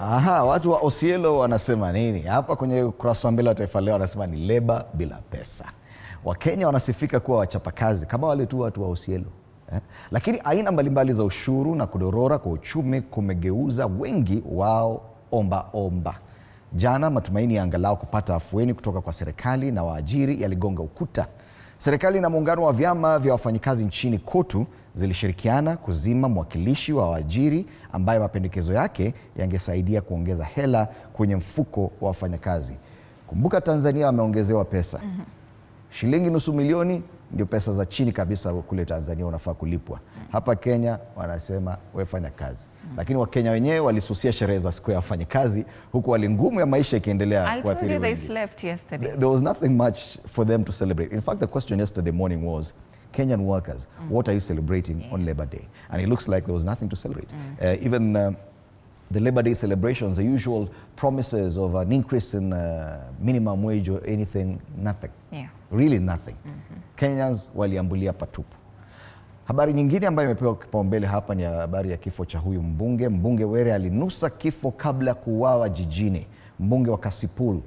Aha, watu wa Osielo wanasema nini? Hapa kwenye ukurasa wa mbele wa Taifa Leo wanasema ni leba bila pesa. Wakenya wanasifika kuwa wachapakazi kama wale tu watu wa Osielo. Lakini aina mbalimbali za ushuru na kudorora kwa uchumi kumegeuza wengi wao omba. Jana matumaini ya angalau kupata afueni kutoka kwa serikali na waajiri yaligonga ukuta. Serikali na muungano wa vyama vya wafanyikazi nchini KOTU zilishirikiana kuzima mwakilishi wa waajiri ambaye mapendekezo yake yangesaidia kuongeza hela kwenye mfuko wa wafanyakazi. Kumbuka Tanzania wameongezewa pesa. Shilingi $500,000 ndio pesa za chini kabisa kule Tanzania unafaa kulipwa. Hapa Kenya wanasema wewe fanya kazi. Lakini Wakenya wenyewe walisusia sherehe za siku ya wafanyakazi huku hali ngumu ya maisha ikiendelea kuathiri wengi. There was nothing much for them to celebrate. In fact, the question yesterday morning was, Kenyan workers, what are you celebrating on Labor Day? And it looks like there was nothing to celebrate. Even the Labor Day celebrations, the usual promises of an increase in minimum wage or anything, nothing. Really nothing. Kenyans waliambulia patupu. Habari nyingine ambayo imepewa kipaumbele hapa ni habari ya kifo cha huyu mbunge. Mbunge Were alinusa kifo kabla kuuawa jijini. Mbunge wa Kasipul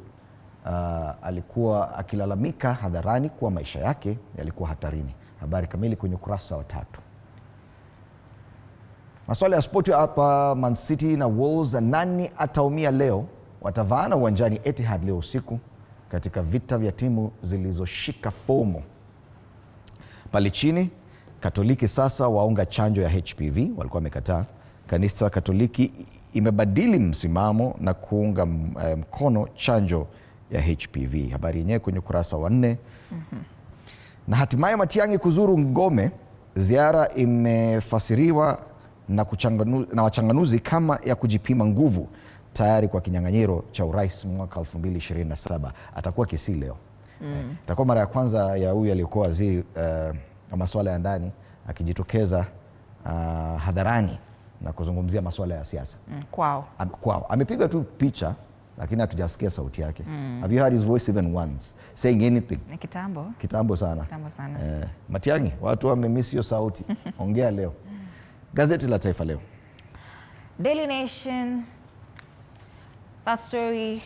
alikuwa akilalamika hadharani kuwa maisha yake yalikuwa hatarini. Habari kamili kwenye ukurasa wa 3. Masuala ya spoti hapa, Man City na Wolves, nani ataumia leo? Watavaana uwanjani Etihad leo usiku katika vita vya timu zilizoshika fomu. Pale chini, Katoliki sasa waunga chanjo ya HPV, walikuwa wamekataa. Kanisa Katoliki imebadili msimamo na kuunga mkono chanjo ya HPV. Habari yenyewe kwenye ukurasa wa 4. Na hatimaye Matiang'i kuzuru Ngome, ziara imefasiriwa na wachanganuzi kama ya kujipima nguvu tayari kwa kinyang'anyiro cha urais mwaka 2027. Atakuwa Kisii leo. Itakuwa mara ya kwanza ya huyu aliyekuwa waziri wa masuala ya ndani akijitokeza hadharani na kuzungumzia masuala ya siasa. Kwao. Amepiga tu picha lakini hatujasikia sauti yake. Have you heard his voice even once saying anything? Ni kitambo. Kitambo sana. Matiang'i, watu wamemiss hiyo sauti. Ongea leo. Gazeti la Taifa Leo. Daily Nation, that story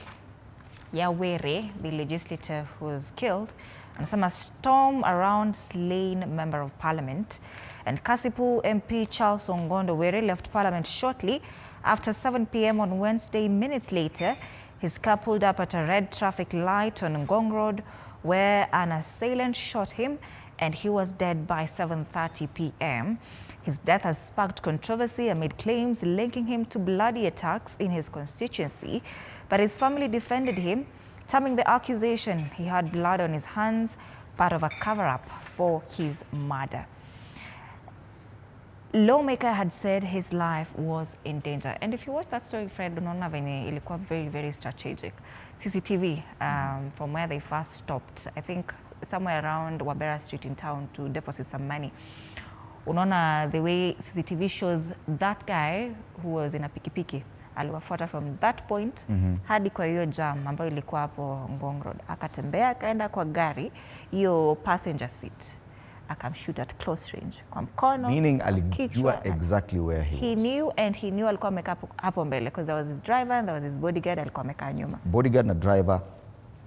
ya Were, the legislator who was killed, anasema storm around slain member of parliament. And Kasipul MP Charles Ongondo Were left parliament shortly after 7 p.m. on Wednesday. Minutes later, his car pulled up at a red traffic light on Ngong Road where an assailant shot him and he was dead by 7:30 p.m. His death has sparked controversy amid claims linking him to bloody attacks in his constituency, but his family defended him, terming the accusation he had blood on his hands, part of a cover-up for his murder. Lawmaker had said his life was in danger. And if you watch that story, Fred, unaona venye ilikuwa very, very strategic. CCTV, from where they first stopped, I think somewhere around Wabera Street in town to deposit some money. Unaona the way CCTV shows that guy who was in a pikipiki aliwafuata from that point hadi kwa hiyo jam ambayo ilikuwa hapo Ngong Road. Akatembea akaenda kwa gari hiyo passenger seat, akamshoot at close range kwa mkono. Meaning alijua exactly where he knew, and he knew alikuwa amekaa hapo mbele because there was his driver and there was his bodyguard, alikuwa amekaa nyuma. Bodyguard na driver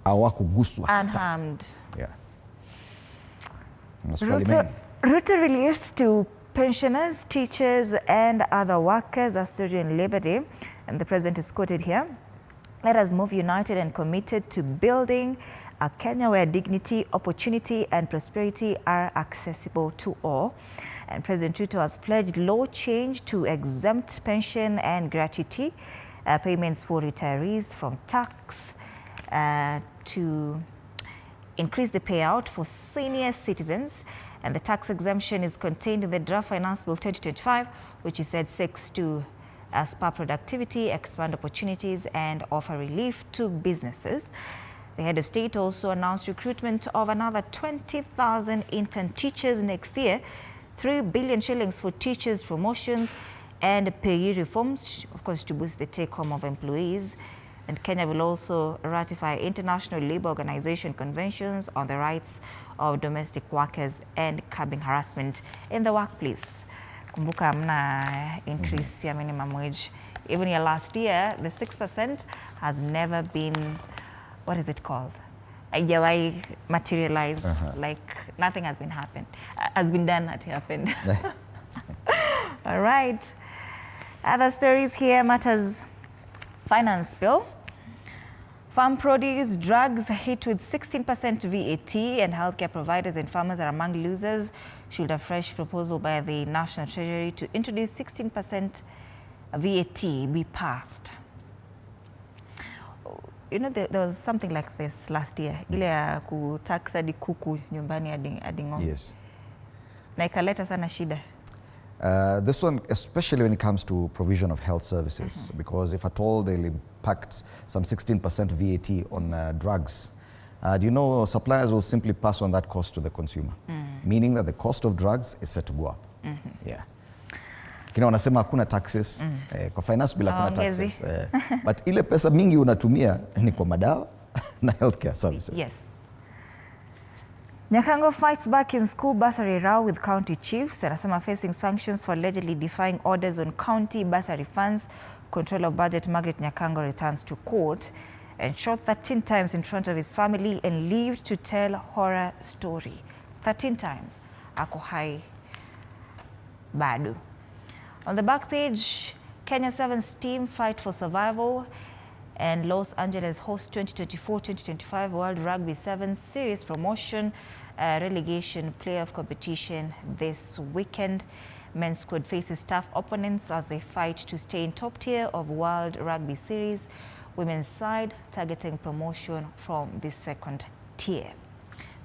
hawakuguswa. Unharmed. Ruto released to pensioners, teachers and other workers as during Labor Day, and the president is quoted here. Let us move united and committed to building a Kenya where dignity, opportunity and prosperity are accessible to all. And President Ruto has pledged law change to exempt pension and gratuity payments for retirees from tax, to increase the payout for senior citizens. And the tax exemption is contained in the draft Finance Bill 2025, which is said seeks to spur productivity, expand opportunities and offer relief to businesses. The head of state also announced recruitment of another 20,000 intern teachers next year, 3 billion shillings for teachers' promotions and pay reforms, of course, to boost the take-home of employees. And Kenya will also ratify International Labour Organization conventions on the rights of domestic workers and curbing harassment in the workplace. kumbuka hamna increase ya minimum wage. Even your last year, the 6% has never been, what is it called? Haijawahi materialize, like nothing has been done that happened. All right. Other stories here, matters finance bill. Farm produce, drugs hit with 16% VAT, and healthcare providers and farmers are among losers. Should a fresh proposal by the National Treasury to introduce 16% VAT be passed? You know, there was something like this last year, ile ya kutax hadi kuku nyumbani hadi ng'ombe. Yes. Na ikaleta sana shida. This one, especially when it comes to provision of health services, because if at all they'll impact some 16% VAT on drugs, do you know suppliers will simply pass on that cost to the consumer, meaning that the cost of drugs is set to go up. Yeah. Kina wanasema hakuna taxes, kwa finance bila hakuna taxes. But ile pesa mingi unatumia ni kwa madawa na healthcare services. Yes. Nyakango fights back in school bursary row with county chiefs. Anasema facing sanctions for allegedly defying orders on county bursary funds. Control of budget Margaret Nyakango returns to court and shot 13 times in front of his family and lived to tell horror story. 13 times. Ako hai bado. On the back page, Kenya Sevens team fight for survival, and Los Angeles hosts 2024-2025 World Rugby Sevens Series promotion relegation playoff competition this weekend. Men's squad faces tough opponents as they fight to stay in top tier of World Rugby Series. Women's side targeting promotion from the second tier.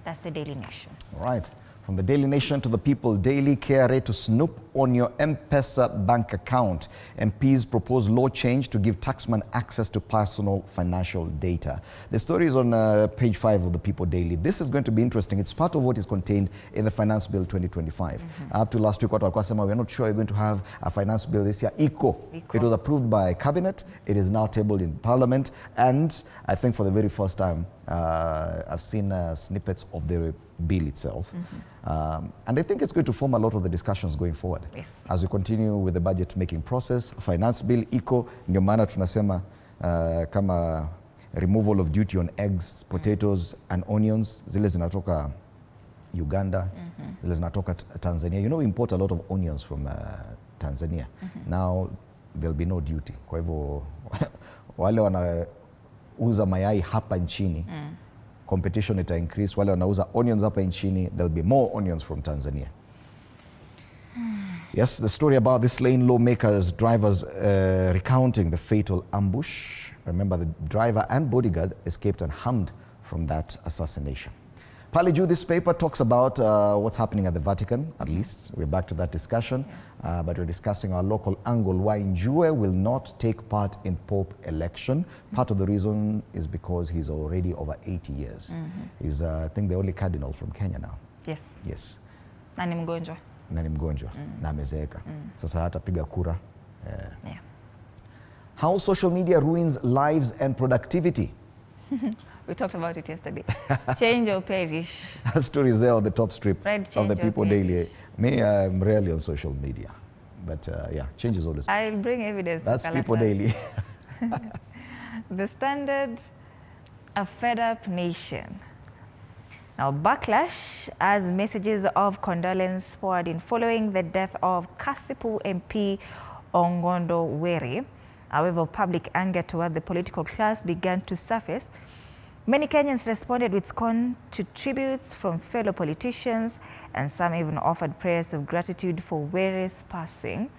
That's the Daily Nation. All right. From the Daily Nation to the People Daily, KRA to snoop on your M-Pesa bank account. MPs propose law change to give taxman access to personal financial data. The story is on page 5 of the People Daily. This is going to be interesting. It's part of what is contained in the Finance Bill 2025. Up to last week, we're not sure you're going to have a finance bill this year. Eco. It was approved by Cabinet. It is now tabled in Parliament. And I think for the very first time, I've seen snippets of the bill itself. And I think it's going to form a lot of the discussions going forward. Yes. As we continue with the budget making process, finance bill, eco, ndio maana tunasema kama removal of duty on eggs, potatoes and onions, zile zinatoka Uganda, zile zinatoka Tanzania. You know, we import a lot of onions from Tanzania. Now there'll be no duty. Kwa hivyo wale wanauza mayai hapa nchini, competition ita increase. Wale wanauza onions hapa nchini, there'll be more onions from Tanzania. Yes, the story about this lane lawmakers, drivers recounting the fatal ambush. Remember, the driver and bodyguard escaped unharmed from that assassination. Pali Ju, this paper talks about what's happening at the Vatican, at least. We're back to that discussion, but we're discussing our local angle, why Njue will not take part in Pope election. Part of the reason is because he's already over 80 years. He's, I think, the only cardinal from Kenya now. Yes. Yes. Na ni mgonjwa. Na ni mgonjwa, na amezeeka. Sasa hatapiga kura. Yeah. How social media ruins lives and productivity. We talked about it yesterday. Change or perish. That story is there on the top strip of the People Daily. Me, I'm rarely on social media. But yeah, change is always. I'll bring evidence. That's People Daily. The Standard, a fed-up nation. Now, backlash as messages of condolence poured in following the death of Kasipu MP Ongondo Were. However, public anger toward the political class began to surface. Many Kenyans responded with scorn to tributes from fellow politicians, and some even offered prayers of gratitude for Were's passing.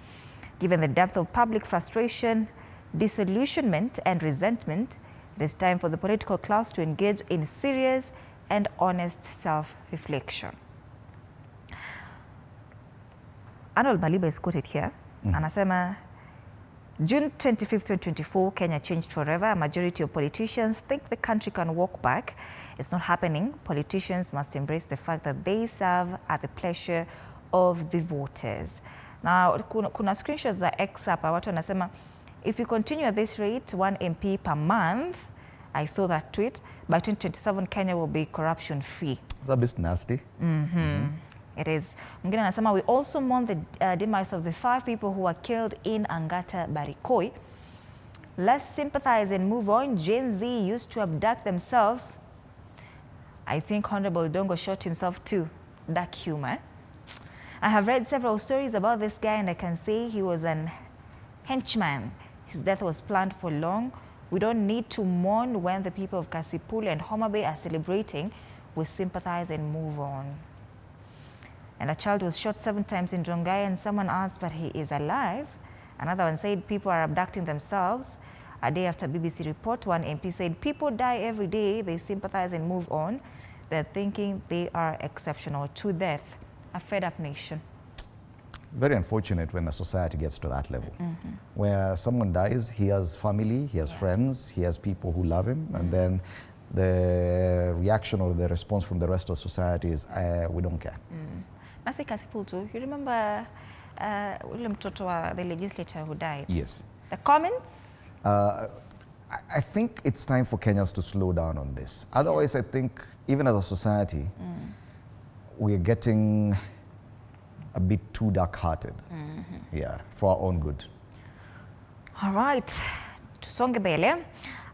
Given the depth of public frustration, disillusionment, and resentment, it is time for the political class to engage in serious and honest self-reflection. Arnold Maliba is quoted here. Anasema, June 25, 2024, Kenya changed forever. A majority of politicians think the country can walk back. It's not happening. Politicians must embrace the fact that they serve at the pleasure of the voters. Now, kuna screenshots za X hapa, watu wanasema, if you continue at this rate, 1 MP per month, I saw that tweet, by 2027, Kenya will be corruption free. That's a bit nasty. It is. Mwingine anasema we also mourn the demise of the 5 people who were killed in Angata Barikoi. Let's sympathize and move on. Gen Z used to abduct themselves. I think Honorable Dongo shot himself too. Dark humor. I have read several stories about this guy and I can say he was an henchman. His death was planned for long. We don't need to mourn when the people of Kasipul and Homa Bay are celebrating. We sympathize and move on. And a child was shot 7 times in Rongai and someone asked, but he is alive. Another one said people are abducting themselves. A day after BBC report, one MP said people die every day. They sympathize and move on. They're thinking they are exceptional to death. A fed up nation. Very unfortunate when a society gets to that level, where someone dies, he has family, he has friends, he has people who love him, and then the reaction or the response from the rest of society is, we don't care. Nasi Kasipul too. You remember ule mtoto wa the legislature who died? Yes. The comments? I think it's time for Kenyans to slow down on this. Otherwise, I think even as a society, we're getting a bit too dark-hearted, yeah, for our own good. All right, tusonge mbele.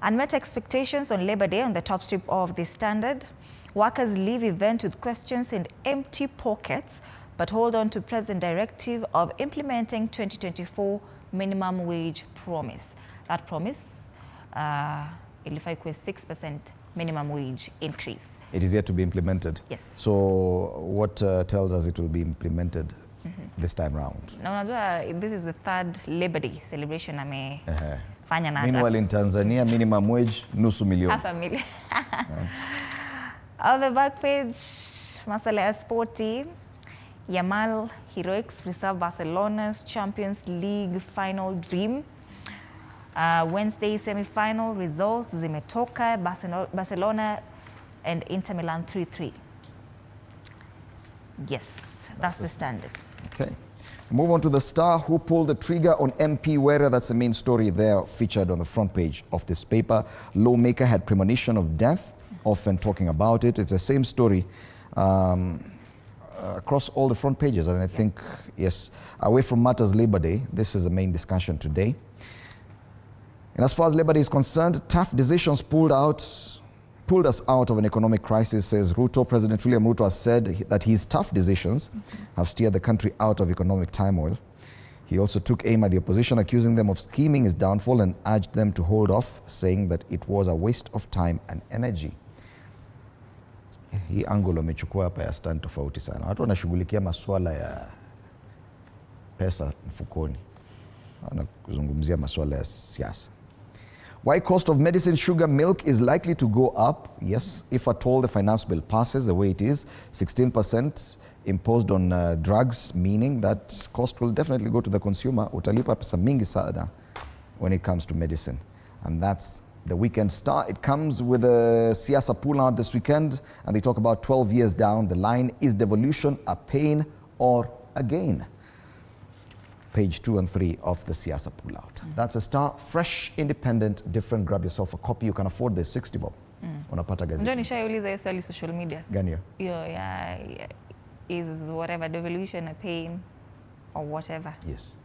Unmet expectations on Labor Day on the top strip of the Standard. Workers leave event with questions and empty pockets, but hold on to President directive of implementing 2024 minimum wage promise. That promise, ilifai kuwe 6% minimum wage increase. It is yet to be implemented. Yes. So what tells us it will be implemented this time round? Na unajua this is the 3rd Labor Day celebration amefanya na. Meanwhile in Tanzania, minimum wage nusu milioni. Half a million. On the back page, masala ya sporti. Yamal heroics preserve Barcelona's Champions League final dream. Wednesday semi-final results zimetoka. Barcelona and Inter Milan 3-3. Yes, that's the Standard. Okay. Move on to the Star, who pulled the trigger on MP Wera. That's the main story there, featured on the front page of this paper. Lawmaker had premonition of death, often talking about it. It's the same story across all the front pages. And I think, yes, away from matters Labor Day, this is the main discussion today. And as far as Labor Day is concerned, tough decisions pulled us out of an economic crisis, says Ruto. President William Ruto has said that his tough decisions have steered the country out of economic turmoil. He also took aim at the opposition, accusing them of scheming his downfall and urged them to hold off, saying that it was a waste of time and energy. Hii angle wamechukua hapa ya stand tofauti sana. Watu wanashughulikia masuala ya pesa mfukoni. Wanazungumzia masuala ya siasa. Why cost of medicine, sugar, milk is likely to go up, yes, if at all the finance bill passes the way it is. 16% imposed on drugs, meaning that cost will definitely go to the consumer. Utalipa pesa mingi sana when it comes to medicine. And that's the Weekend Star. It comes with a siasa pull-out this weekend, and they talk about 12 years down the line. Is devolution a pain or a gain? Page 2 and 3 of the siasa pull-out. That's a Star, fresh, independent, different. Grab yourself a copy. You can afford this, 60 bob. Unapata gazeti. Ndio nishauliza hiyo swali social media. Gani hiyo? Is whatever devolution a pain or whatever. Yes.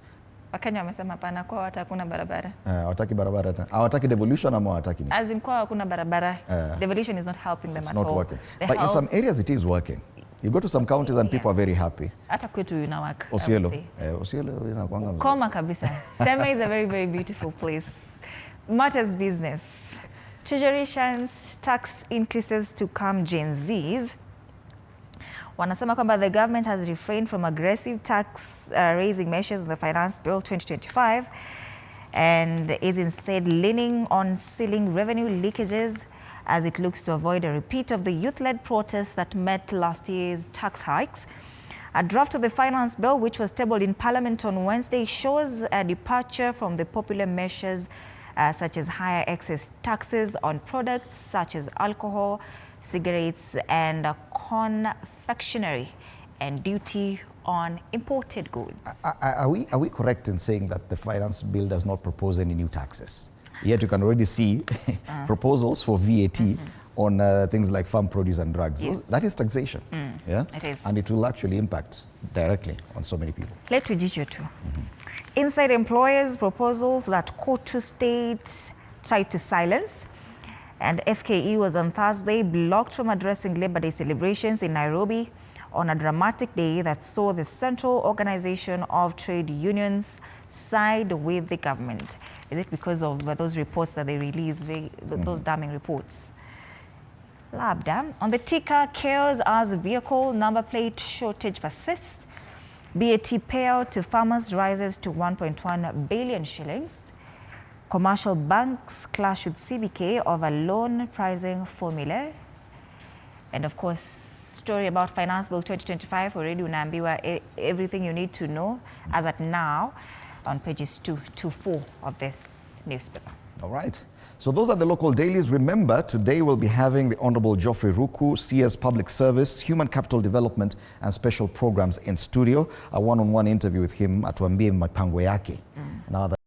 Wakenya wamesema hapana, kwa hata hakuna barabara. Hawataki barabara tena. Hawataki devolution ama hawataki nini? As in kwa hakuna barabara. Devolution is not helping them at all. It's not working. But in some areas it is working. You go to some counties and people are very happy. Hata kwetu inawaka. Osielo. Osielo inakuanga. Koma kabisa. Sema is a very, very beautiful place. Matters business. Treasury shuns tax increases to calm Gen Zs. Wanasema kwamba the government has refrained from aggressive tax raising measures in the Finance Bill 2025 and is instead leaning on sealing revenue leakages as it looks to avoid a repeat of the youth-led protests that met last year's tax hikes. A draft of the Finance Bill, which was tabled in Parliament on Wednesday, shows a departure from the popular measures such as higher excess taxes on products such as alcohol, cigarettes, and confectionery, and duty on imported goods. Are we correct in saying that the Finance Bill does not propose any new taxes? Yet you can already see proposals for VAT on things like farm produce and drugs. Yeah. So that is taxation. Yeah? It is. And it will actually impact directly on so many people. Let's reduce you too. Inside employers' proposals that court to state tried to silence. And FKE was on Thursday blocked from addressing Labor Day celebrations in Nairobi on a dramatic day that saw the Central Organization of Trade Unions side with the government. Is it because of those reports that they released, those damning reports? Labda. On the ticker, chaos as vehicle number plate shortage persists. BAT payout to farmers rises to 1.1 billion shillings. Commercial banks clash with CBK over loan pricing formula. And of course, story about Finance Bill 2025 already unaambiwa everything you need to know as at now on pages 2 to 4 of this newspaper. All right. So those are the local dailies. Remember, today we'll be having the Honorable Geoffrey Ruku, CS Public Service, Human Capital Development and Special Programs in studio. A one-on-one interview with him atuambie mipango yake.